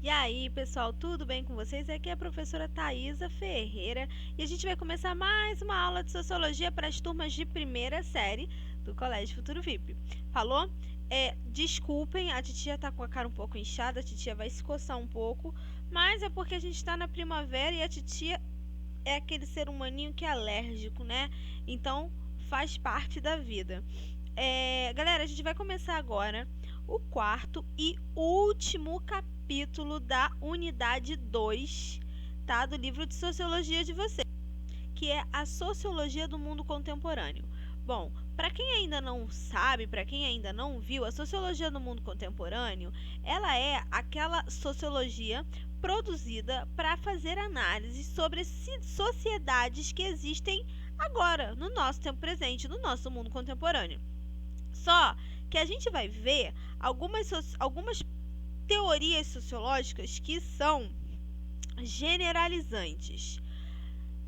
E aí, pessoal, tudo bem com vocês? Aqui é a professora Thaisa Ferreira e a gente vai começar mais uma aula de Sociologia para as turmas de primeira série do Colégio Futuro VIP. Falou? Desculpem, a titia tá com a cara um pouco inchada, a titia vai se coçar um pouco, mas é porque a gente está na primavera e a titia é aquele ser humaninho que é alérgico, né? Então, faz parte da vida. Galera, a gente vai começar agora o quarto e último capítulo da unidade 2, tá? Do livro de Sociologia de vocês, que é a Sociologia do Mundo Contemporâneo. Bom, para quem ainda não sabe, para quem ainda não viu, a Sociologia do Mundo Contemporâneo, ela é aquela sociologia produzida para fazer análises sobre sociedades que existem agora, no nosso tempo presente, no nosso mundo contemporâneo. Só que a gente vai ver algumas teorias sociológicas que são generalizantes.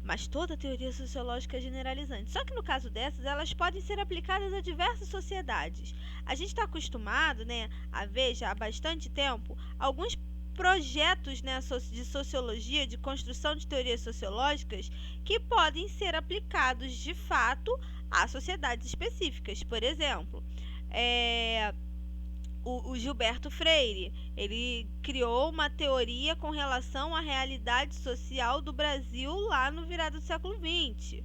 Mas toda teoria sociológica é generalizante. Só que no caso dessas, elas podem ser aplicadas a diversas sociedades. A gente está acostumado, né, a ver já há bastante tempo alguns projetos, né, de sociologia, de construção de teorias sociológicas que podem ser aplicados de fato a sociedades específicas. Por exemplo, o Gilberto Freire, ele criou uma teoria com relação à realidade social do Brasil lá no virado do século XX.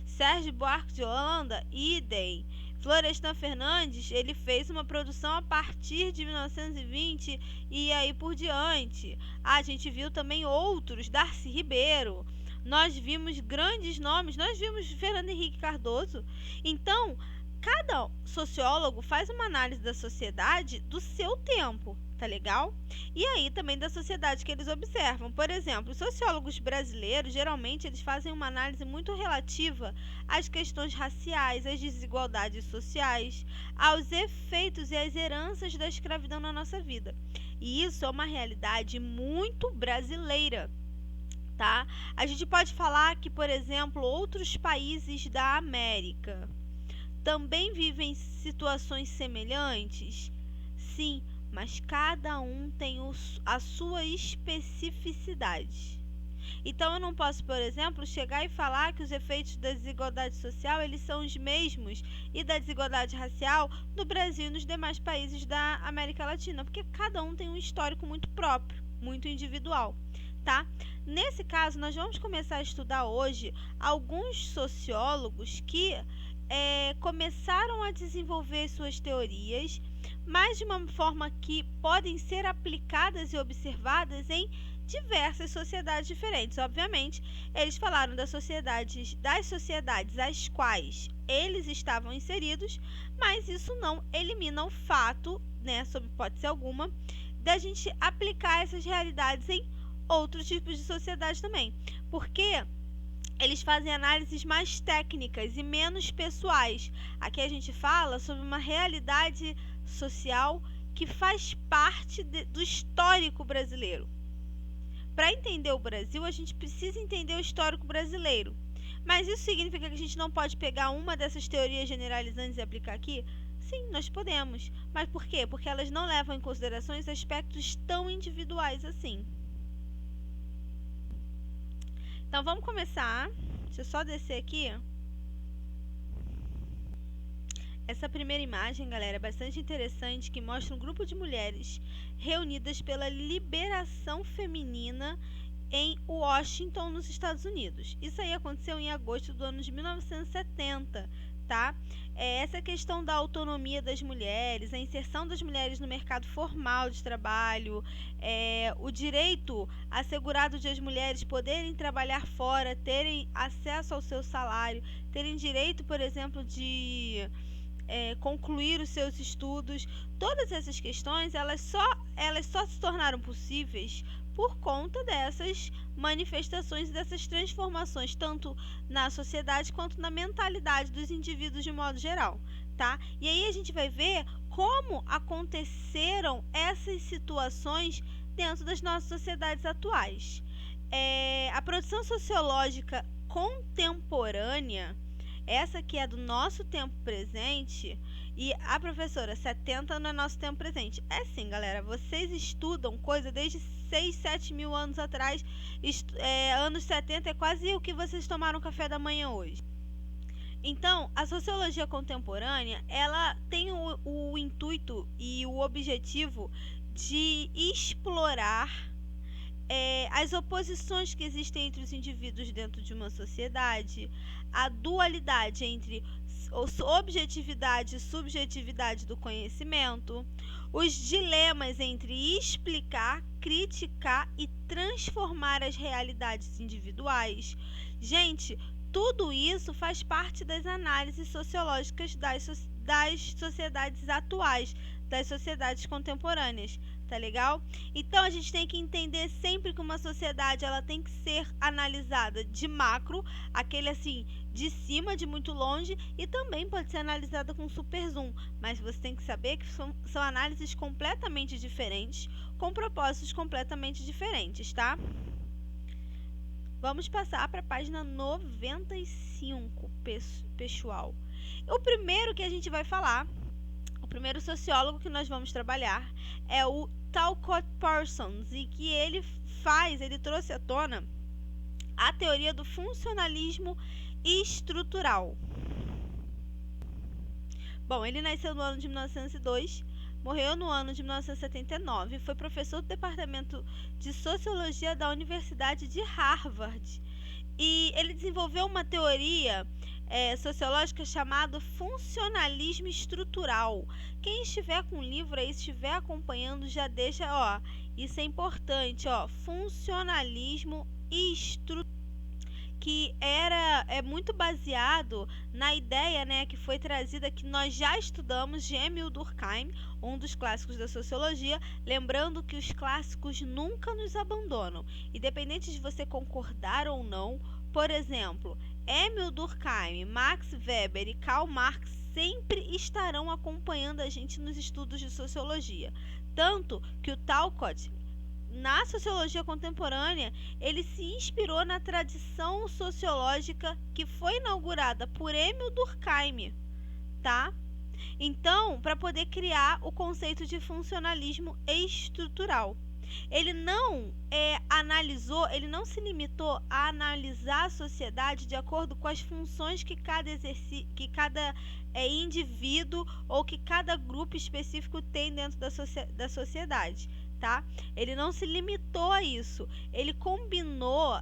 Sérgio Buarque de Holanda, idem. Florestan Fernandes, ele fez uma produção a partir de 1920 e aí por diante. A gente viu também outros, Darcy Ribeiro. Nós vimos grandes nomes, nós vimos Fernando Henrique Cardoso. Então, cada sociólogo faz uma análise da sociedade do seu tempo, tá legal? E aí também da sociedade que eles observam. Por exemplo, os sociólogos brasileiros, geralmente, eles fazem uma análise muito relativa às questões raciais, às desigualdades sociais, aos efeitos e às heranças da escravidão na nossa vida. E isso é uma realidade muito brasileira, tá? A gente pode falar que, por exemplo, outros países da América também vivem situações semelhantes? Sim, mas cada um tem a sua especificidade. Então eu não posso, por exemplo, chegar e falar que os efeitos da desigualdade social eles são os mesmos e da desigualdade racial no Brasil e nos demais países da América Latina, porque cada um tem um histórico muito próprio, muito individual, tá? Nesse caso, nós vamos começar a estudar hoje alguns sociólogos que começaram a desenvolver suas teorias, mas de uma forma que podem ser aplicadas e observadas em diversas sociedades diferentes. Obviamente, eles falaram das sociedades às quais eles estavam inseridos, mas isso não elimina o fato, né, sob hipótese alguma, da gente aplicar essas realidades em outros tipos de sociedade também. Porque eles fazem análises mais técnicas e menos pessoais. Aqui a gente fala sobre uma realidade social que faz parte do histórico brasileiro. Para entender o Brasil, a gente precisa entender o histórico brasileiro. Mas isso significa que a gente não pode pegar uma dessas teorias generalizantes e aplicar aqui? Sim, nós podemos. Mas por quê? Porque elas não levam em consideração aspectos tão individuais assim. Então, vamos começar. Deixa eu só descer aqui. Essa primeira imagem, galera, é bastante interessante, que mostra um grupo de mulheres reunidas pela liberação feminina em Washington, nos Estados Unidos. Isso aí aconteceu em agosto do ano de 1970, tá? Essa questão da autonomia das mulheres, a inserção das mulheres no mercado formal de trabalho, o direito assegurado de as mulheres poderem trabalhar fora, terem acesso ao seu salário, terem direito, por exemplo, de concluir os seus estudos. Todas essas questões, elas só se tornaram possíveis por conta dessas manifestações e dessas transformações, tanto na sociedade quanto na mentalidade dos indivíduos de modo geral, tá? E aí a gente vai ver como aconteceram essas situações dentro das nossas sociedades atuais. A produção sociológica contemporânea, essa que é do nosso tempo presente, E a professora, 70 não é nosso tempo presente. É sim, galera. Vocês estudam coisa desde 6, 7 mil anos atrás. Anos 70 é quase o que vocês tomaram café da manhã hoje. Então, a sociologia contemporânea, ela tem o intuito e o objetivo de explorar as oposições que existem entre os indivíduos dentro de uma sociedade, a dualidade entre objetividade e subjetividade do conhecimento, os dilemas entre explicar, criticar e transformar as realidades individuais. Gente, tudo isso faz parte das análises sociológicas das sociedades atuais, das sociedades contemporâneas, tá legal? Então a gente tem que entender sempre que uma sociedade ela tem que ser analisada de macro, aquele assim, de cima, de muito longe, e também pode ser analisada com super zoom, mas você tem que saber que são análises completamente diferentes, com propósitos completamente diferentes, tá? Vamos passar para a página 95, pessoal. O primeiro que a gente vai falar, o primeiro sociólogo que nós vamos trabalhar é o Talcott Parsons, e que ele trouxe à tona a teoria do funcionalismo estrutural. Bom, ele nasceu no ano de 1902, morreu no ano de 1979, foi professor do Departamento de Sociologia da Universidade de Harvard. E ele desenvolveu uma teoria sociológica chamada funcionalismo estrutural. Quem estiver com o livro aí, estiver acompanhando, já deixa, ó, isso é importante, ó, funcionalismo estrutural, que é muito baseado na ideia, né, que foi trazida, que nós já estudamos, de Emil Durkheim, um dos clássicos da sociologia, lembrando que os clássicos nunca nos abandonam, independente de você concordar ou não. Por exemplo, Emil Durkheim, Max Weber e Karl Marx sempre estarão acompanhando a gente nos estudos de sociologia, tanto que o Talcott, na sociologia contemporânea, ele se inspirou na tradição sociológica que foi inaugurada por Emil Durkheim, tá? Então, para poder criar o conceito de funcionalismo estrutural. Ele não ele não se limitou a analisar a sociedade de acordo com as funções que cada indivíduo ou que cada grupo específico tem dentro da sociedade. Tá? Ele não se limitou a isso, ele combinou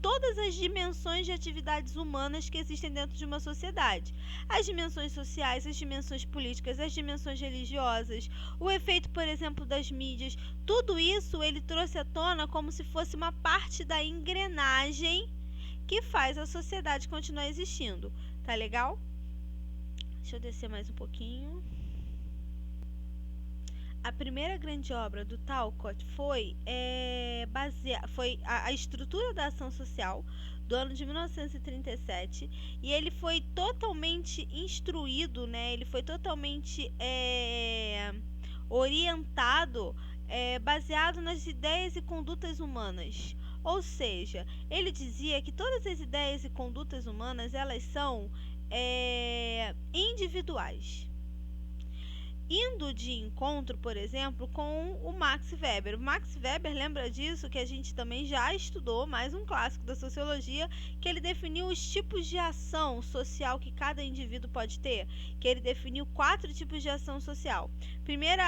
todas as dimensões de atividades humanas que existem dentro de uma sociedade. As dimensões sociais, as dimensões políticas, as dimensões religiosas, o efeito, por exemplo, das mídias, tudo isso ele trouxe à tona como se fosse uma parte da engrenagem que faz a sociedade continuar existindo. Tá legal? Deixa eu descer mais um pouquinho. A primeira grande obra do Talcott foi a Estrutura da Ação Social, do ano de 1937, e ele foi totalmente instruído, né? Ele foi totalmente orientado, baseado nas ideias e condutas humanas. Ou seja, ele dizia que todas as ideias e condutas humanas, elas são individuais. Indo de encontro, por exemplo, com o Max Weber. O Max Weber, lembra disso, que a gente também já estudou, mais um clássico da sociologia, que ele definiu os tipos de ação social que cada indivíduo pode ter, que ele definiu 4 tipos de ação social. Primeira,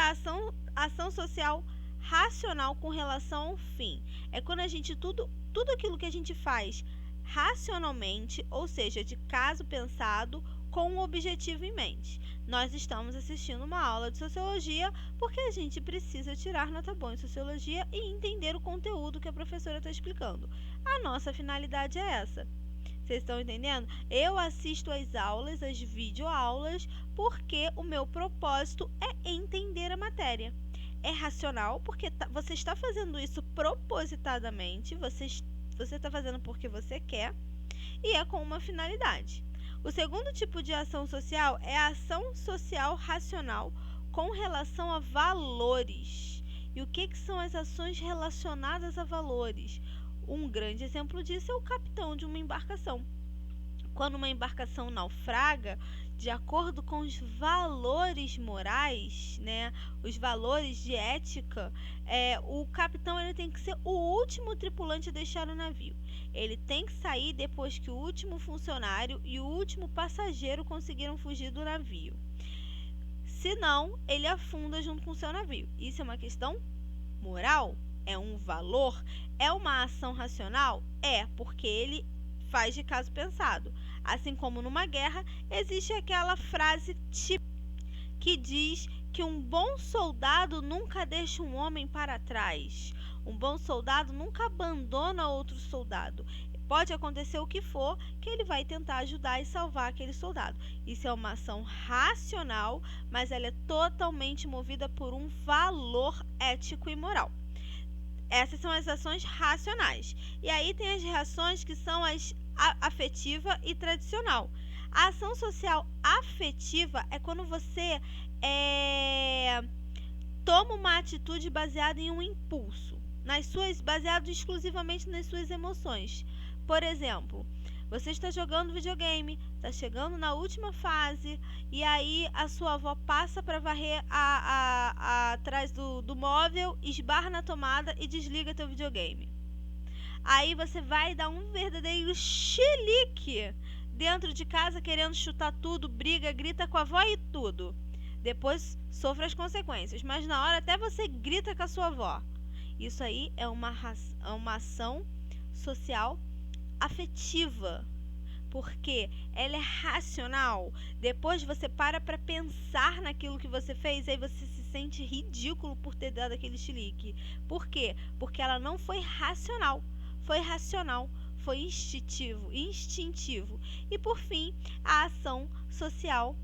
ação social racional com relação ao fim. É quando a gente, tudo aquilo que a gente faz racionalmente, ou seja, de caso pensado, com um objetivo em mente. Nós estamos assistindo uma aula de sociologia porque a gente precisa tirar nota boa em sociologia e entender o conteúdo que a professora está explicando. A nossa finalidade é essa. Vocês estão entendendo? Eu assisto às aulas, às videoaulas, porque o meu propósito é entender a matéria. É racional porque você está fazendo isso propositadamente, você está fazendo porque você quer, e é com uma finalidade. O segundo tipo de ação social é a ação social racional com relação a valores. E o que são as ações relacionadas a valores? Um grande exemplo disso é o capitão de uma embarcação. Quando uma embarcação naufraga, de acordo com os valores morais, né, os valores de ética, o capitão ele tem que ser o último tripulante a deixar o navio. Ele tem que sair depois que o último funcionário e o último passageiro conseguiram fugir do navio. Senão, ele afunda junto com o seu navio. Isso é uma questão moral? É um valor? É uma ação racional? É, porque ele faz de caso pensado. Assim como numa guerra, existe aquela frase típica que diz que um bom soldado nunca deixa um homem para trás. Um bom soldado nunca abandona outro soldado. Pode acontecer o que for, que ele vai tentar ajudar e salvar aquele soldado. Isso é uma ação racional, mas ela é totalmente movida por um valor ético e moral. Essas são as ações racionais. E aí tem as reações que são as afetiva e tradicional. A ação social afetiva é quando você toma uma atitude baseada em um impulso, baseado exclusivamente nas suas emoções. Por exemplo, você está jogando videogame, está chegando na última fase, e aí a sua avó passa para varrer atrás do móvel, esbarra na tomada e desliga teu videogame. Aí você vai dar um verdadeiro chilique dentro de casa, querendo chutar tudo, briga, grita com a avó e tudo. Depois sofre as consequências, mas na hora até você grita com a sua avó. Isso aí é uma ação social afetiva, porque ela é racional. Depois você para pensar naquilo que você fez, aí você se sente ridículo por ter dado aquele chilique. Por quê? Porque ela não foi racional. Foi racional, foi instintivo. E por fim, a ação social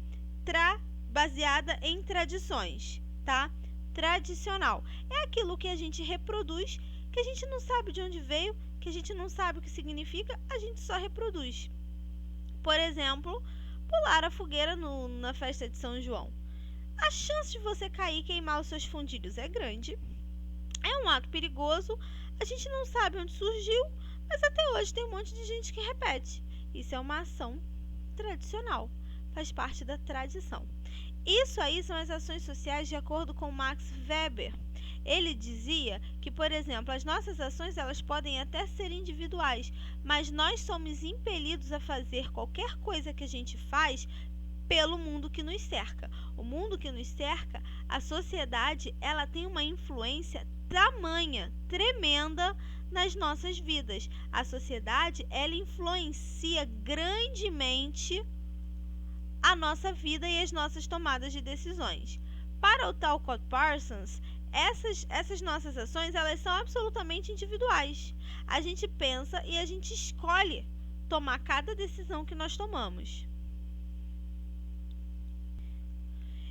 baseada em tradições, tá? Tradicional. É aquilo que a gente reproduz, que a gente não sabe de onde veio, que a gente não sabe o que significa, a gente só reproduz. Por exemplo, pular a fogueira na festa de São João. A chance de você cair e queimar os seus fundilhos é grande. É um ato perigoso, a gente não sabe onde surgiu, mas até hoje tem um monte de gente que repete. Isso é uma ação tradicional, faz parte da tradição. Isso aí são as ações sociais de acordo com Max Weber. Ele dizia que, por exemplo, as nossas ações elas podem até ser individuais, mas nós somos impelidos a fazer qualquer coisa que a gente faz pelo mundo que nos cerca. O mundo que nos cerca, a sociedade, ela tem uma influência tamanha, tremenda nas nossas vidas. A sociedade, ela influencia grandemente a nossa vida e as nossas tomadas de decisões. Para o Talcott Parsons, essas nossas ações, elas são absolutamente individuais. A gente pensa e a gente escolhe tomar cada decisão que nós tomamos.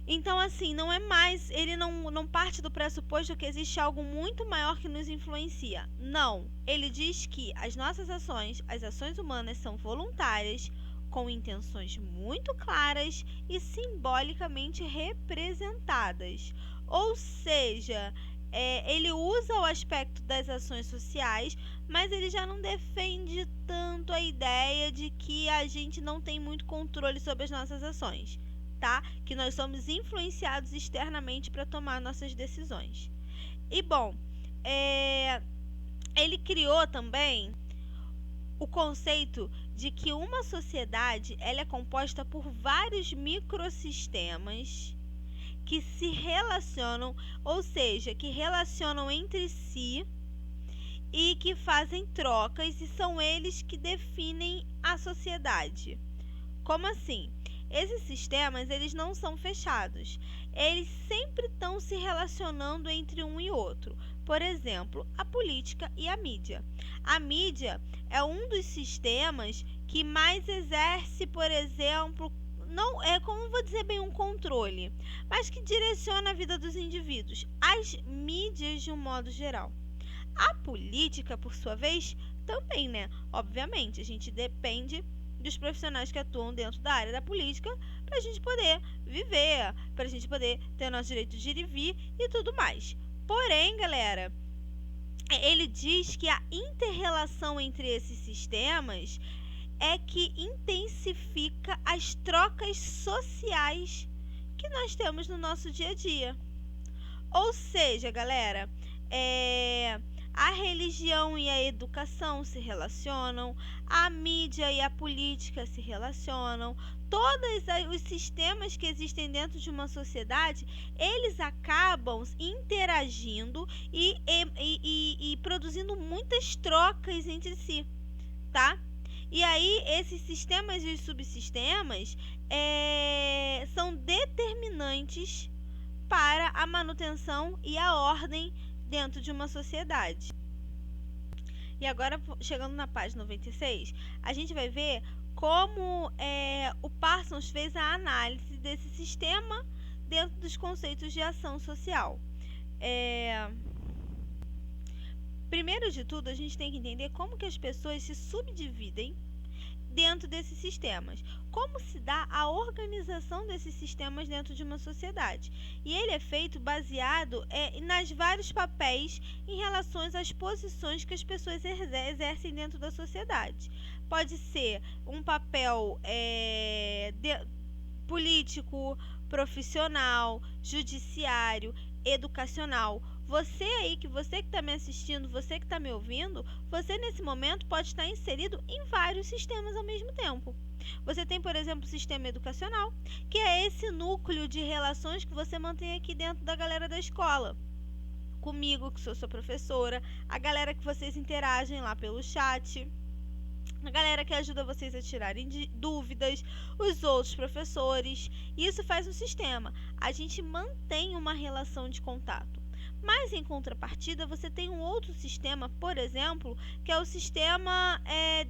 Então, assim, não é mais, ele não parte do pressuposto que existe algo muito maior que nos influencia. Não, ele diz que as nossas ações, as ações humanas são voluntárias, com intenções muito claras e simbolicamente representadas. Ou seja, ele usa o aspecto das ações sociais, mas ele já não defende tanto a ideia de que a gente não tem muito controle sobre as nossas ações. Tá? Que nós somos influenciados externamente para tomar nossas decisões. E bom, ele criou também o conceito de que uma sociedade ela é composta por vários microsistemas que se relacionam, ou seja, que relacionam entre si e que fazem trocas, e são eles que definem a sociedade. Como assim? Esses sistemas, eles não são fechados. Eles sempre estão se relacionando entre um e outro. Por exemplo, a política e a mídia. A mídia é um dos sistemas que mais exerce, por exemplo, não é como vou dizer bem um controle, mas que direciona a vida dos indivíduos, as mídias de um modo geral. A política, por sua vez, também, né? Obviamente, a gente depende dos profissionais que atuam dentro da área da política para a gente poder viver, para a gente poder ter o nosso direito de ir e vir e tudo mais. Porém, galera, ele diz que a inter-relação entre esses sistemas é que intensifica as trocas sociais que nós temos no nosso dia a dia. Ou seja, galera, a religião e a educação se relacionam, a mídia e a política se relacionam, todos os sistemas que existem dentro de uma sociedade, eles acabam interagindo e produzindo muitas trocas entre si, tá? E aí, esses sistemas e os subsistemas são determinantes para a manutenção e a ordem dentro de uma sociedade. E agora, chegando na página 96, a gente vai ver como o Parsons fez a análise desse sistema dentro dos conceitos de ação social. Primeiro de tudo, a gente tem que entender como que as pessoas se subdividem dentro desses sistemas. Como se dá a organização desses sistemas dentro de uma sociedade. E ele é feito baseado nas vários papéis em relação às posições que as pessoas exercem dentro da sociedade. Pode ser um papel político, profissional, judiciário, educacional. Você que está me assistindo, você que está me ouvindo, você nesse momento pode estar inserido em vários sistemas ao mesmo tempo. Você tem, por exemplo, o sistema educacional, que é esse núcleo de relações que você mantém aqui dentro da galera da escola. Comigo, que sou sua professora, a galera que vocês interagem lá pelo chat, a galera que ajuda vocês a tirarem dúvidas, os outros professores. Isso faz um sistema. A gente mantém uma relação de contato. Mas, em contrapartida, você tem um outro sistema, por exemplo, que é o sistema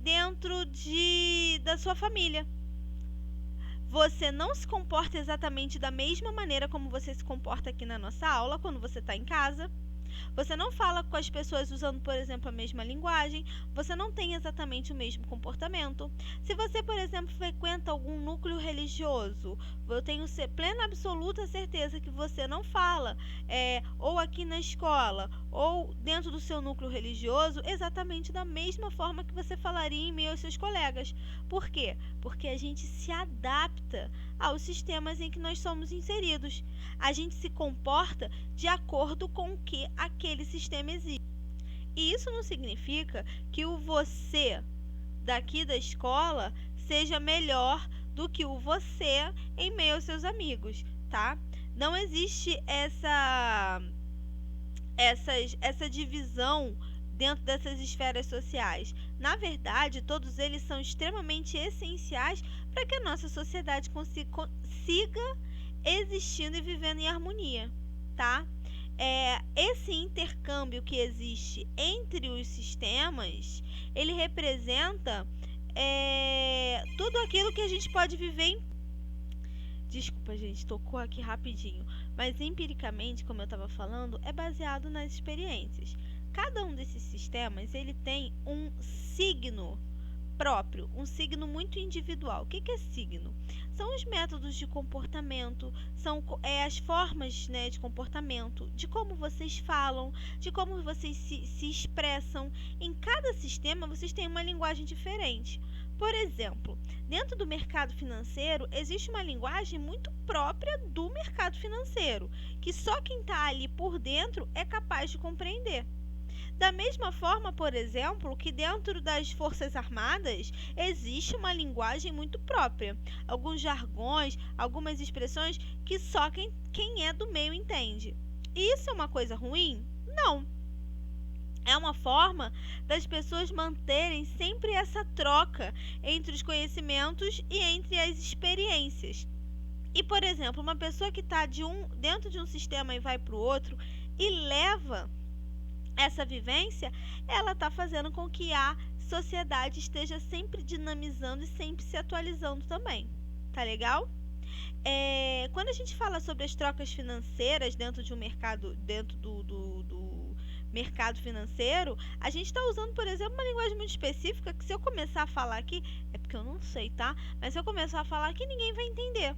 dentro da sua família. Você não se comporta exatamente da mesma maneira como você se comporta aqui na nossa aula, quando você está em casa. Você não fala com as pessoas usando, por exemplo, a mesma linguagem. Você não tem exatamente o mesmo comportamento. Se você, por exemplo, frequenta algum núcleo religioso, eu tenho plena absoluta certeza que você não fala, ou aqui na escola, ou dentro do seu núcleo religioso, exatamente da mesma forma que você falaria em meio aos seus colegas. Por quê? Porque a gente se adapta aos sistemas em que nós somos inseridos. A gente se comporta de acordo com o que aquele sistema exige. E isso não significa que o você daqui da escola seja melhor do que o você em meio aos seus amigos, tá? Não existe essa divisão dentro dessas esferas sociais. Na verdade, todos eles são extremamente essenciais para que a nossa sociedade siga existindo e vivendo em harmonia, tá? Esse intercâmbio que existe entre os sistemas, ele representa tudo aquilo que a gente pode viver Desculpa, gente, tocou aqui rapidinho. Mas empiricamente, como eu estava falando, é baseado nas experiências. Cada um desses sistemas, ele tem um signo próprio, um signo muito individual. O que é signo? São os métodos de comportamento, são as formas, né, de comportamento, de como vocês falam, de como vocês se expressam. Em cada sistema, vocês têm uma linguagem diferente. Por exemplo, dentro do mercado financeiro, existe uma linguagem muito própria do mercado financeiro, que só quem está ali por dentro é capaz de compreender. Da mesma forma, por exemplo, que dentro das Forças Armadas existe uma linguagem muito própria, alguns jargões, algumas expressões que só quem é do meio entende. Isso é uma coisa ruim? Não. É uma forma das pessoas manterem sempre essa troca entre os conhecimentos e entre as experiências. E, por exemplo, uma pessoa que está dentro de um sistema e vai para o outro e leva essa vivência, ela está fazendo com que a sociedade esteja sempre dinamizando e sempre se atualizando também. Tá legal? Quando a gente fala sobre as trocas financeiras dentro de um mercado, dentro do mercado financeiro, a gente está usando, por exemplo, uma linguagem muito específica que se eu começar a falar aqui, é porque eu não sei, tá? Mas se eu começar a falar aqui, ninguém vai entender.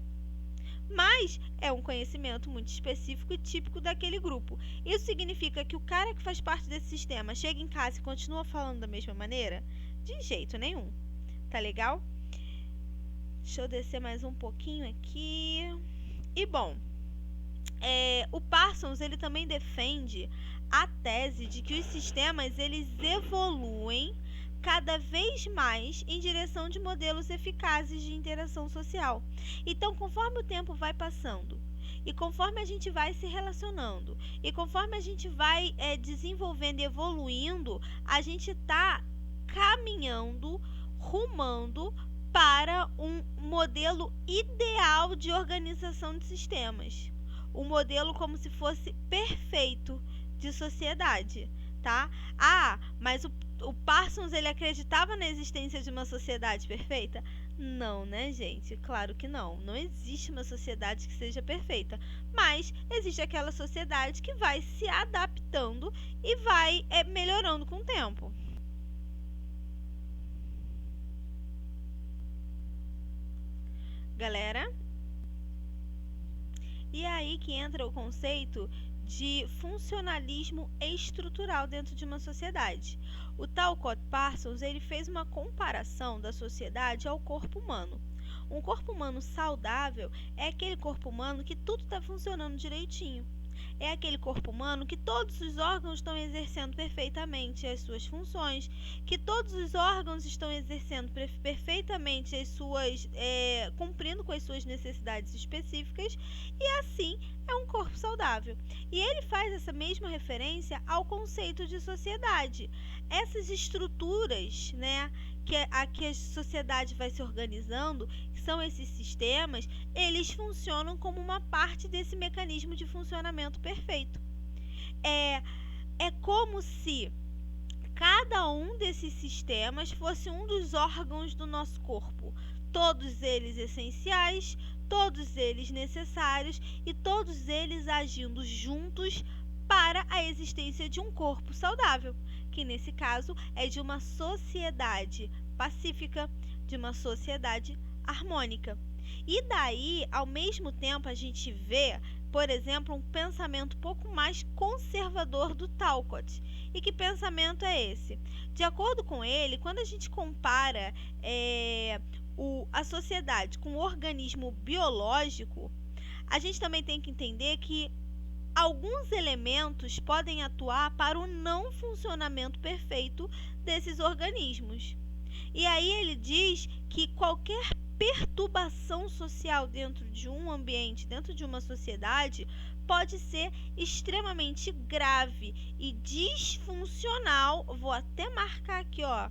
Mas é um conhecimento muito específico e típico daquele grupo. Isso significa que o cara que faz parte desse sistema chega em casa e continua falando da mesma maneira? De jeito nenhum, Tá legal? Deixa eu descer mais um pouquinho aqui. E bom, o Parsons ele também defende a tese de que os sistemas eles evoluem cada vez mais em direção de modelos eficazes de interação social. Então, conforme o tempo vai passando e conforme a gente vai se relacionando e conforme a gente vai desenvolvendo e evoluindo, a gente está caminhando, rumando para um modelo ideal de organização de sistemas. Um modelo como se fosse perfeito de sociedade, tá? Mas o Parsons ele acreditava na existência de uma sociedade perfeita? Não, né, gente? Claro que não. Não existe uma sociedade que seja perfeita. Mas existe aquela sociedade que vai se adaptando e vai melhorando com o tempo. Galera? E aí que entra o conceito de funcionalismo estrutural dentro de uma sociedade. O Talcott Parsons ele fez uma comparação da sociedade ao corpo humano. Um corpo humano saudável é aquele corpo humano que tudo está funcionando direitinho. É aquele corpo humano que todos os órgãos estão exercendo perfeitamente as suas funções, que todos os órgãos estão exercendo perfeitamente as suas, cumprindo com as suas necessidades específicas, e assim é um corpo saudável. E ele faz essa mesma referência ao conceito de sociedade. Essas estruturas, né, que a sociedade vai se organizando, que são esses sistemas, eles funcionam como uma parte desse mecanismo de funcionamento perfeito. É como se cada um desses sistemas fosse um dos órgãos do nosso corpo, todos eles essenciais, todos eles necessários e todos eles agindo juntos para a existência de um corpo saudável, que nesse caso é de uma sociedade pacífica, de uma sociedade harmônica. E daí, ao mesmo tempo, a gente vê, por exemplo, um pensamento um pouco mais conservador do Talcott. E que pensamento é esse? De acordo com ele, quando a gente compara a sociedade com o organismo biológico, a gente também tem que entender que alguns elementos podem atuar para o não funcionamento perfeito desses organismos. E aí ele diz que qualquer perturbação social dentro de um ambiente, dentro de uma sociedade, pode ser extremamente grave e disfuncional. Vou até marcar aqui, ó.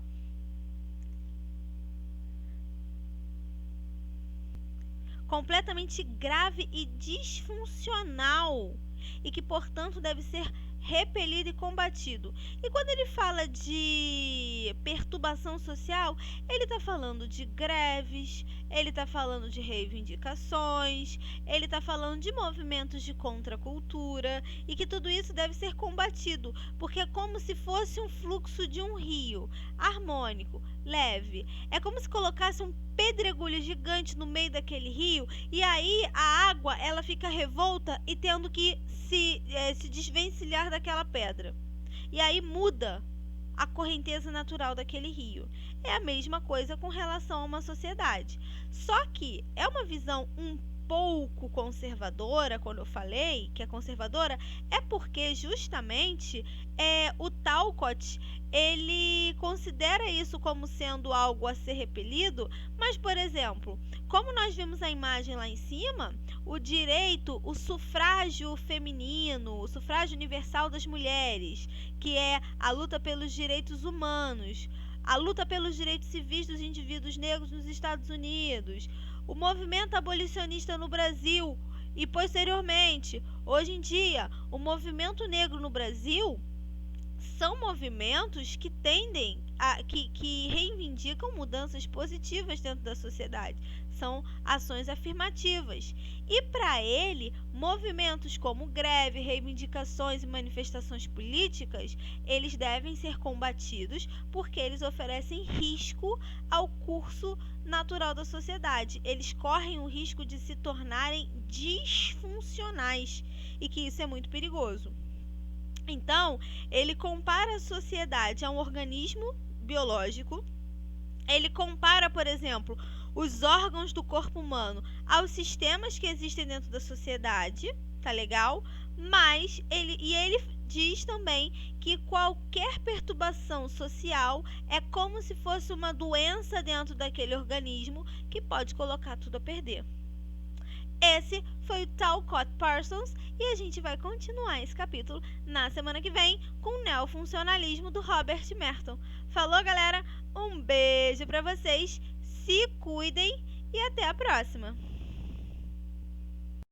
Completamente grave e disfuncional, e que, portanto, deve ser repelido e combatido. E quando ele fala de perturbação social, ele está falando de greves, ele está falando de reivindicações, ele está falando de movimentos de contracultura, e que tudo isso deve ser combatido, porque é como se fosse um fluxo de um rio, harmônico, leve. É como se colocasse um pedregulho gigante no meio daquele rio, e aí a água ela fica revolta e tendo que se desvencilhar daquela pedra. E aí muda a correnteza natural daquele rio. É a mesma coisa com relação a uma sociedade. Só que é uma visão um pouco conservadora. Quando eu falei que é conservadora, é porque justamente o Talcott ele considera isso como sendo algo a ser repelido, mas, por exemplo, como nós vimos a imagem lá em cima, o direito, o sufrágio feminino, o sufrágio universal das mulheres, que é a luta pelos direitos humanos, a luta pelos direitos civis dos indivíduos negros nos Estados Unidos, o movimento abolicionista no Brasil e, posteriormente, hoje em dia, o movimento negro no Brasil, são movimentos que tendem que reivindicam mudanças positivas dentro da sociedade. São ações afirmativas. E para ele, movimentos como greve, reivindicações e manifestações políticas, eles devem ser combatidos porque eles oferecem risco ao curso natural da sociedade. Eles correm o risco de se tornarem disfuncionais e que isso é muito perigoso. Então, ele compara a sociedade a um organismo biológico Ele compara, por exemplo, os órgãos do corpo humano aos sistemas que existem dentro da sociedade, tá legal? Mas ele diz também que qualquer perturbação social é como se fosse uma doença dentro daquele organismo que pode colocar tudo a perder. Esse foi o Talcott Parsons e a gente vai continuar esse capítulo na semana que vem com o neofuncionalismo do Robert Merton. Falou, galera? Um beijo para vocês, se cuidem e até a próxima!